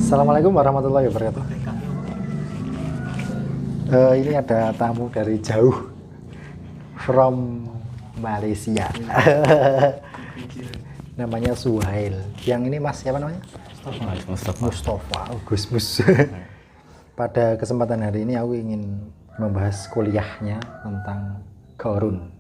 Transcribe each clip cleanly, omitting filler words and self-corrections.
Assalamualaikum warahmatullahi wabarakatuh. Ini ada tamu dari jauh, from Malaysia. Namanya Suhail. Yang ini Mas siapa namanya? Mustafa. Oh, Gus Mus. Pada kesempatan hari ini aku ingin membahas kuliahnya tentang Qarun.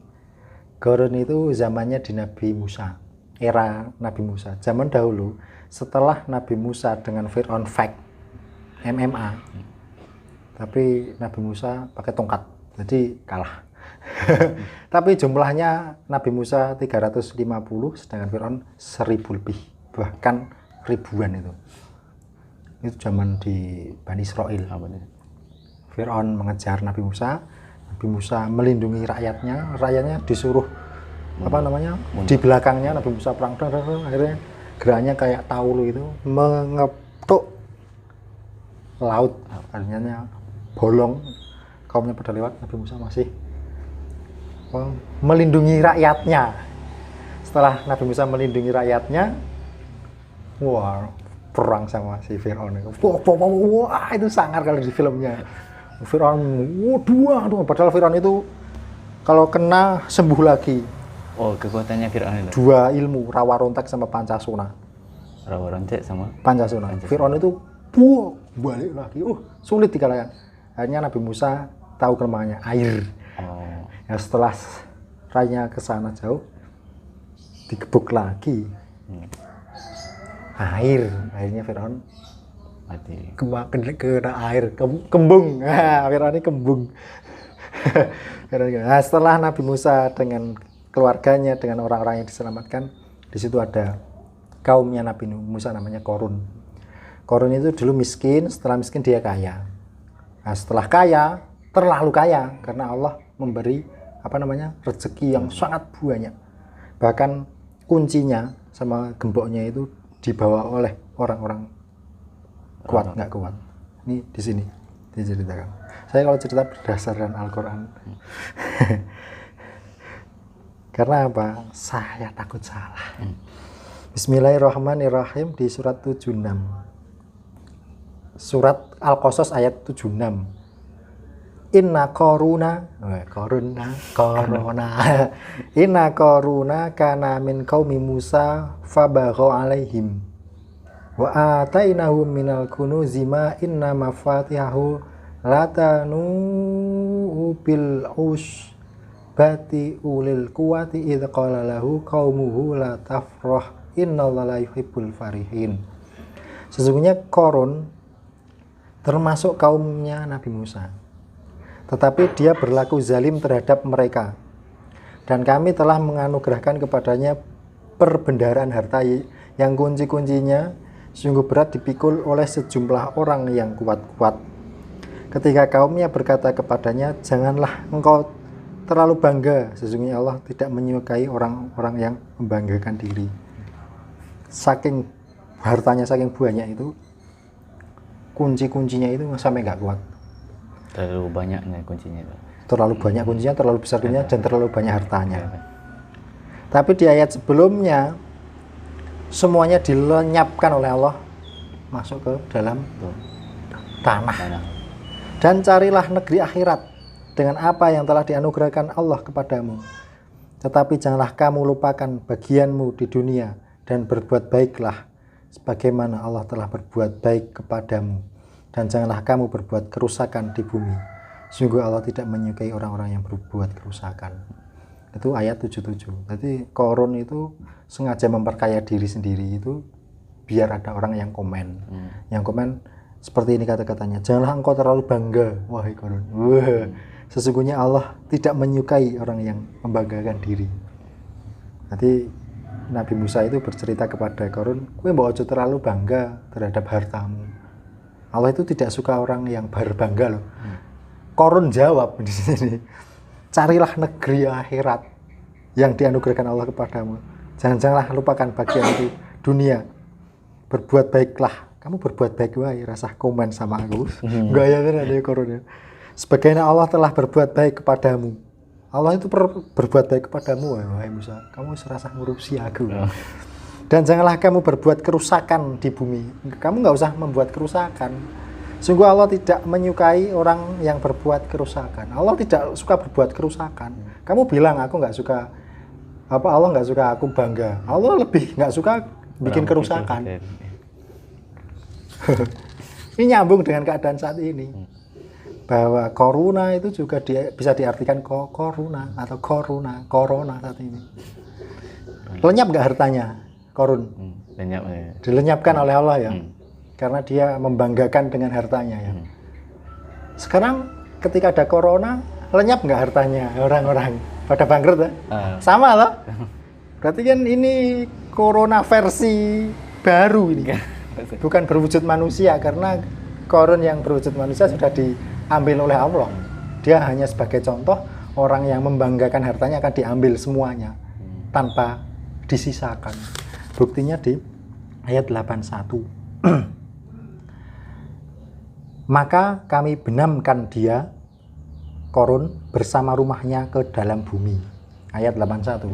Qarun itu zamannya di Nabi Musa, era Nabi Musa. Zaman dahulu setelah Nabi Musa dengan Fir'aun fight MMA, tapi Nabi Musa pakai tongkat, jadi kalah. Tapi jumlahnya Nabi Musa 350, sedangkan Fir'aun 1000 lebih, bahkan ribuan itu. Itu zaman di Bani Israel. Fir'aun mengejar Nabi Musa melindungi rakyatnya disuruh di belakangnya Nabi Musa perang, akhirnya geraknya kayak taulu itu mengetuk laut, artinya bolong, kaumnya pada lewat, Nabi Musa masih melindungi rakyatnya. Setelah Nabi Musa melindungi rakyatnya, wah, perang sama si Fir'aun itu. Wah, itu sangar kalau di filmnya. Fir'aun, dua, padahal Fir'aun itu kalau kena sembuh lagi. Oh, kekuatannya Fir'aun itu? Dua ilmu, rawa rontek sama pancasona. Rawa rontek sama pancasona. Fir'aun itu balik lagi. Sulit dikalahkan. Akhirnya Nabi Musa tahu kelemahannya air. Oh. Ya, setelah raya ke sana jauh, digebuk lagi. Air. Akhirnya Fir'aun mati. Kena air, kembung. Fir'aun ini kembung. Nah, setelah Nabi Musa dengan keluarganya, dengan orang-orang yang diselamatkan, di situ ada kaumnya Nabi Musa namanya Qarun. Qarun itu dulu miskin, setelah miskin dia kaya. Nah, setelah kaya, terlalu kaya karena Allah memberi rezeki yang sangat banyak. Bahkan kuncinya sama gemboknya itu dibawa oleh orang-orang kuat, nggak kuat. Ini di sini diceritakan. Saya kalau cerita berdasarkan Al-Quran. Karena apa? Saya takut salah. Bismillahirrahmanirrahim di surat 76. Surat Al-Qasas ayat 76. Inna Qaruna Inna Qaruna kana min qaumi Musa fabagha alaihim wa atainahu minal kunuzi ma inna mafatihahu latanu bil bati ulil kuwati idh qala lahu qaumuhu la tafrah innallaha la yuhibbul farihin. Sesungguhnya Qarun termasuk kaumnya Nabi Musa, tetapi dia berlaku zalim terhadap mereka, dan kami telah menganugerahkan kepadanya perbendaharaan harta yang kunci-kuncinya sungguh berat dipikul oleh sejumlah orang yang kuat-kuat. Ketika kaumnya berkata kepadanya, janganlah engkau terlalu bangga, sesungguhnya Allah tidak menyukai orang-orang yang membanggakan diri. Saking hartanya, saking banyak itu, kunci-kuncinya itu sampai nggak kuat. Terlalu banyaknya kuncinya itu. Terlalu banyak kuncinya, terlalu besar kuncinya, dan terlalu banyak hartanya. Tapi di ayat sebelumnya, semuanya dilenyapkan oleh Allah masuk ke dalam tanah. Dan carilah negeri akhirat dengan apa yang telah dianugerahkan Allah kepadamu. Tetapi janganlah kamu lupakan bagianmu di dunia dan berbuat baiklah sebagaimana Allah telah berbuat baik kepadamu. Dan janganlah kamu berbuat kerusakan di bumi. Sungguh Allah tidak menyukai orang-orang yang berbuat kerusakan. Itu ayat 77. Jadi Qarun itu sengaja memperkaya diri sendiri itu biar ada orang yang komen. Yang komen seperti ini kata-katanya, janganlah engkau terlalu bangga, wahai Qarun. Sesungguhnya Allah tidak menyukai orang yang membanggakan diri. Nanti Nabi Musa itu bercerita kepada Qarun, kowe mbok aja terlalu bangga terhadap hartamu. Allah itu tidak suka orang yang berbangga loh. Qarun jawab di sini, carilah negeri akhirat yang dianugerahkan Allah kepadamu. Janganlah lupakan bagian di dunia. Berbuat baiklah. Kamu berbuat baik wae, rasa komen sama aku. Gaya kan ada Qarun ya. Sebagaimana Allah telah berbuat baik kepadamu. Allah itu berbuat baik kepadamu, wahai Musa. Kamu serasa ngurusi aku. Dan janganlah kamu berbuat kerusakan di bumi. Kamu nggak usah membuat kerusakan. Sungguh Allah tidak menyukai orang yang berbuat kerusakan. Allah tidak suka berbuat kerusakan. Kamu bilang aku nggak suka, apa Allah nggak suka aku bangga. Allah lebih nggak suka bikin kerusakan. Ini nyambung dengan keadaan saat ini. Bahwa corona itu juga bisa diartikan corona atau corona saat ini. Lenyap nggak hartanya? Korun Lenyap. dilenyapkan oleh Allah ya, karena dia membanggakan dengan hartanya ya. Sekarang ketika ada corona, lenyap nggak hartanya orang-orang pada bangkrut ya? Sama loh. Berarti kan ini corona versi baru ini, bukan berwujud manusia, karena korun yang berwujud manusia sudah diambil oleh Allah. Dia hanya sebagai contoh, orang yang membanggakan hartanya akan diambil semuanya tanpa disisakan. Buktinya di ayat 81. Maka kami benamkan dia, Korun, bersama rumahnya ke dalam bumi. Ayat 81.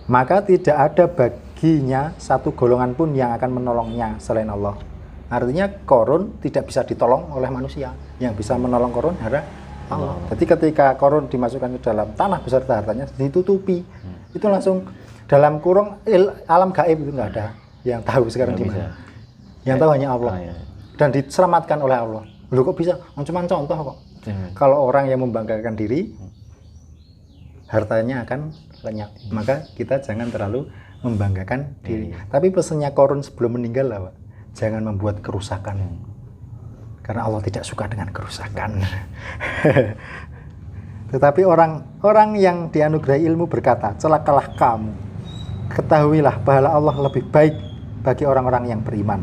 Maka tidak ada baginya satu golongan pun yang akan menolongnya selain Allah. Artinya Korun tidak bisa ditolong oleh manusia. Yang bisa menolong Korun adalah Allah. Jadi ketika Korun dimasukkan ke dalam tanah beserta hartanya, ditutupi. Itu langsung dalam kurung alam gaib, itu nggak ada yang tahu sekarang di mana. Yang tahu hanya Allah. Dan diselamatkan oleh Allah. Loh kok bisa? Cuma contoh kok. Kalau orang yang membanggakan diri, hartanya akan lenyap. Maka kita jangan terlalu membanggakan diri. Tapi pesannya Korun sebelum meninggal lah, Pak. Jangan membuat kerusakan. Karena Allah tidak suka dengan kerusakan. Tetapi orang yang dianugerahi ilmu berkata, celakalah kamu. Ketahuilah pahala Allah lebih baik bagi orang-orang yang beriman.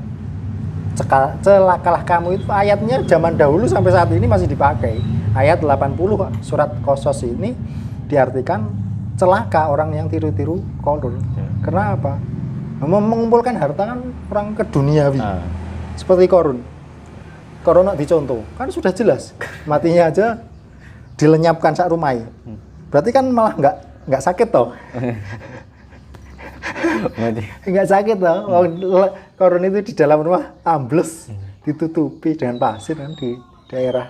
Celakalah kamu itu ayatnya zaman dahulu sampai saat ini masih dipakai. Ayat 80 surat Qasas ini diartikan celaka orang yang tiru-tiru Korun. Karena apa? Mengumpulkan harta kan orang ke duniawi. Seperti Korun. Korun dicontoh, kan sudah jelas. Matinya aja dilenyapkan sak rumai. Berarti kan malah nggak sakit toh. Nggak sakit toh. Korun itu di dalam rumah ambles, ditutupi dengan pasir kan di daerah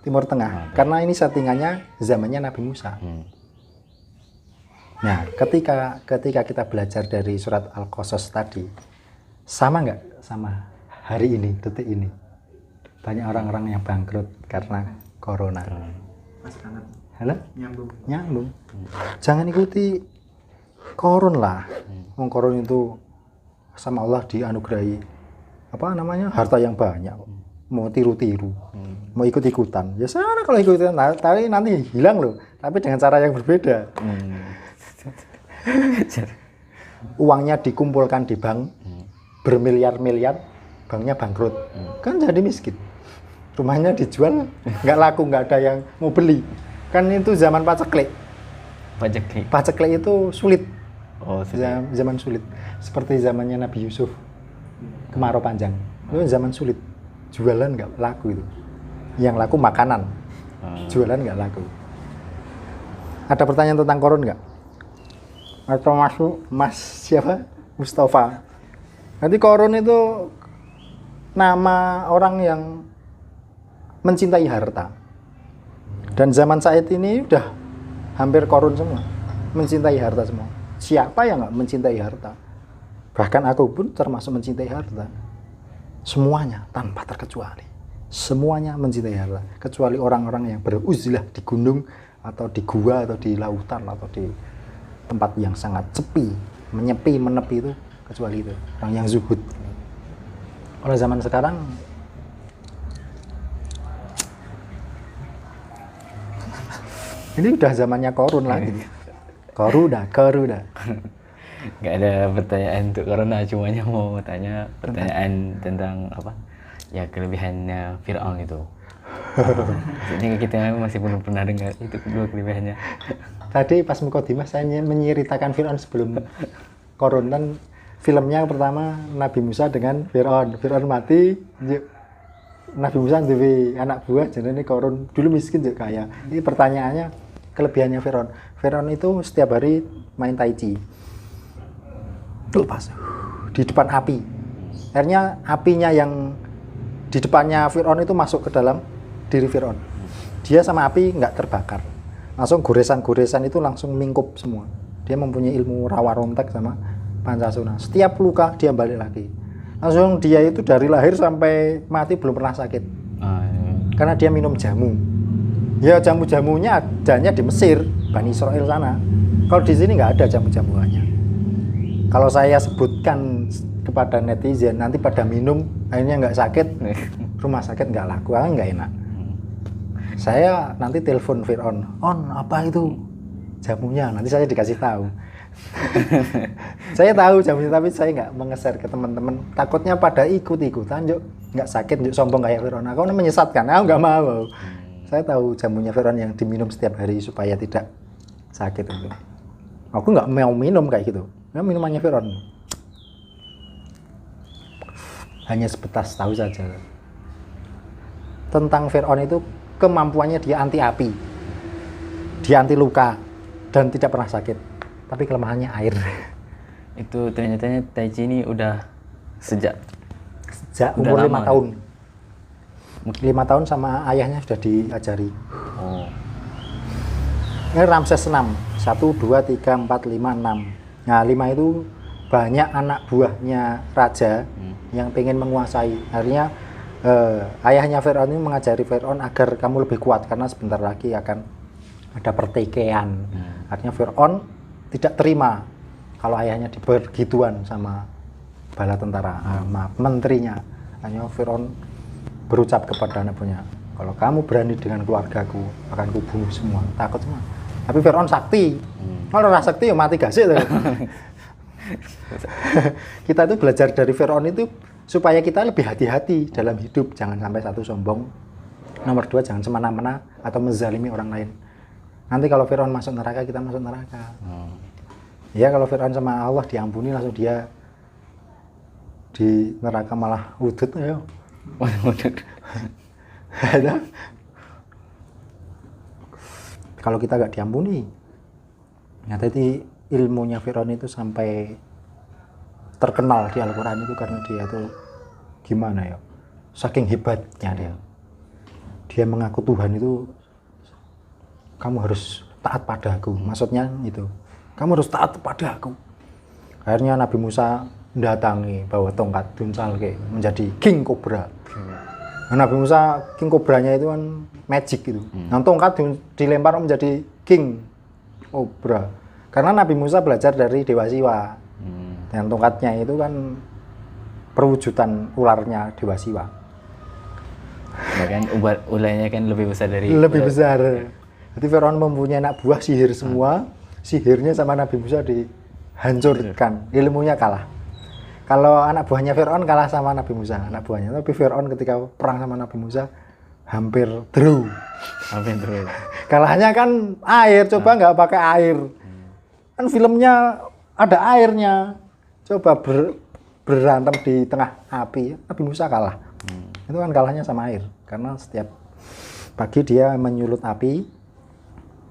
Timur Tengah. Karena ini settingannya zamannya Nabi Musa. Nah, ketika kita belajar dari surat Al-Qasas tadi, sama nggak sama hari ini, detik ini? Banyak orang-orang yang bangkrut karena corona. Mas banget. Halo? Nyambung. Jangan ikuti Korun lah. Korun itu sama Allah dianugerahi apa namanya, harta yang banyak. Mau tiru-tiru, mau ikut-ikutan. Ya sana kalau ikutan, tapi nanti hilang loh. Tapi dengan cara yang berbeda. Uangnya dikumpulkan di bank, bermiliar-miliar, banknya bangkrut. Kan jadi miskin. Rumahnya dijual, nggak laku, nggak ada yang mau beli. Kan itu zaman paceklik. Paceklik itu sulit. Zaman sulit. Seperti zamannya Nabi Yusuf, kemarau panjang. Itu zaman sulit. Jualan nggak laku itu. Yang laku makanan. Jualan nggak laku. Ada pertanyaan tentang Korun nggak? Atau Mas siapa? Mustafa. Nanti Korun itu nama orang yang mencintai harta. Dan zaman saat ini udah hampir Korun semua. Mencintai harta semua. Siapa yang nggak mencintai harta? Bahkan aku pun termasuk mencintai harta. Semuanya tanpa terkecuali. Semuanya mencintai harta. Kecuali orang-orang yang beruzlah di gunung, atau di gua, atau di lautan, atau di tempat yang sangat sepi, menyepi, menepi itu. Kecuali itu. Orang yang zuhud. Kalau zaman sekarang, ini udah zamannya Korun lagi. Koruna. Nggak ada pertanyaan untuk Corona, cumanya mau tanya pertanyaan tentang apa? Ya kelebihannya Fir'aun itu. Jadi kita masih belum pernah dengar itu kedua kelebihannya. Tadi pas mukadimah saya menceritakan Fir'aun sebelum Korun, dan filmnya pertama Nabi Musa dengan Fir'aun. Fir'aun mati, Nabi Musa jadi anak buah, jadi ini Korun dulu miskin juga kaya. Ini pertanyaannya kelebihannya Fir'aun. Fir'aun itu setiap hari main tai chi. lepas di depan api. Akhirnya apinya yang di depannya Fir'aun itu masuk ke dalam diri Fir'aun. Dia sama api nggak terbakar. Langsung goresan-goresan itu langsung mingkup semua. Dia mempunyai ilmu rawa rontek sama Pancasuna. Setiap luka dia balik lagi. Langsung dia itu dari lahir sampai mati belum pernah sakit. Karena dia minum jamu. Ya jamu-jamunya adanya di Mesir, Bani Israel sana. Kalau di sini nggak ada jamu-jamuannya. Kalau saya sebutkan kepada netizen, nanti pada minum akhirnya nggak sakit, rumah sakit nggak laku, nggak enak. Saya nanti telepon Fir'aun, "On, apa itu jamunya?" Nanti saya dikasih tahu. Saya tahu jamunya, tapi saya nggak mengeser ke teman-teman. Takutnya pada ikut-ikutan, yuk nggak sakit, yuk sombong kayak Fir'aun. Aku menyesatkan, aku nggak mau. Saya tahu jamunya Fir'aun yang diminum setiap hari supaya tidak sakit itu. Aku nggak mau minum kayak gitu. Ya, minumannya Fir'aun. Hanya sebatas tahu saja. Tentang Fir'aun itu kemampuannya dia anti api, dia anti luka, dan tidak pernah sakit. Tapi kelemahannya air. Itu ternyata Tai Chi ini udah sejak Umur 5 lama, tahun. 5 tahun sama ayahnya sudah diajari. Oh. Ini Ramses 6. 1, 2, 3, 4, 5, 6. Nah 5 itu banyak anak buahnya raja yang pengen menguasai. Akhirnya ayahnya Fir'aun ini mengajari Fir'aun agar kamu lebih kuat karena sebentar lagi akan ada pertikaian. Artinya Fir'aun tidak terima kalau ayahnya dibergituan sama bala tentara, sama menterinya. Hanya Fir'aun berucap kepada anak buahnya, "Kalau kamu berani dengan keluargaku, akan kubunuh semua." Takut semua. Tapi Fir'aun sakti. Kalau rasa sakti ya mati gasik. Kita itu belajar dari Fir'aun itu supaya kita lebih hati-hati dalam hidup, jangan sampai satu sombong, nomor 2 jangan semena-mena atau menzalimi orang lain. Nanti kalau Fir'aun masuk neraka, kita masuk neraka. Ya kalau Fir'aun sama Allah diampuni, langsung dia di neraka malah wudud, ayo. Kalau kita nggak diampuni, nyata itu ilmunya Fir'aun itu sampai terkenal di Al-Quran itu karena dia tuh gimana ya, saking hebatnya dia mengaku Tuhan itu, kamu harus taat padaku, maksudnya itu kamu harus taat padaku. Akhirnya Nabi Musa mendatangi bawa tongkat Dunsalke menjadi King Cobra. Nah, Nabi Musa King Cobranya itu kan magic gitu. Nah, tongkat dilempar menjadi King Cobra. Karena Nabi Musa belajar dari Dewa Siwa. Dan tongkatnya itu kan perwujudan ularnya Dewa Siwa. Bahkan ularnya kan lebih besar dari besar. Jadi Fir'aun mempunyai anak buah sihir semua. Sihirnya sama Nabi Musa dihancurkan. Ilmunya kalah. Kalau anak buahnya Fir'aun kalah sama Nabi Musa, anak buahnya. Tapi Fir'aun ketika perang sama Nabi Musa hampir draw. Kalahnya kan air, coba nggak pakai air. Kan filmnya ada airnya. Coba berantem di tengah api, Nabi Musa kalah. Itu kan kalahnya sama air. Karena setiap pagi dia menyulut api,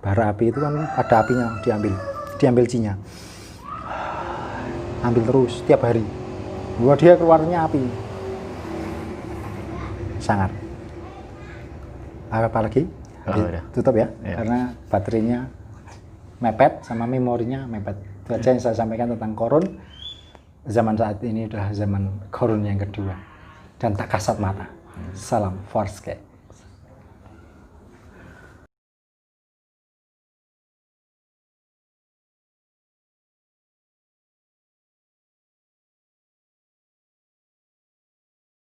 bara api itu kan ada apinya, diambil cinya. Ambil terus setiap hari. Buat dia keluarnya api. Sangat. Apa lagi? Tutup ya, karena baterainya mepet sama memorinya mepet. Itu aja yang saya sampaikan tentang Korun. Zaman saat ini adalah zaman Korun yang kedua dan tak kasat mata. Salam Forske.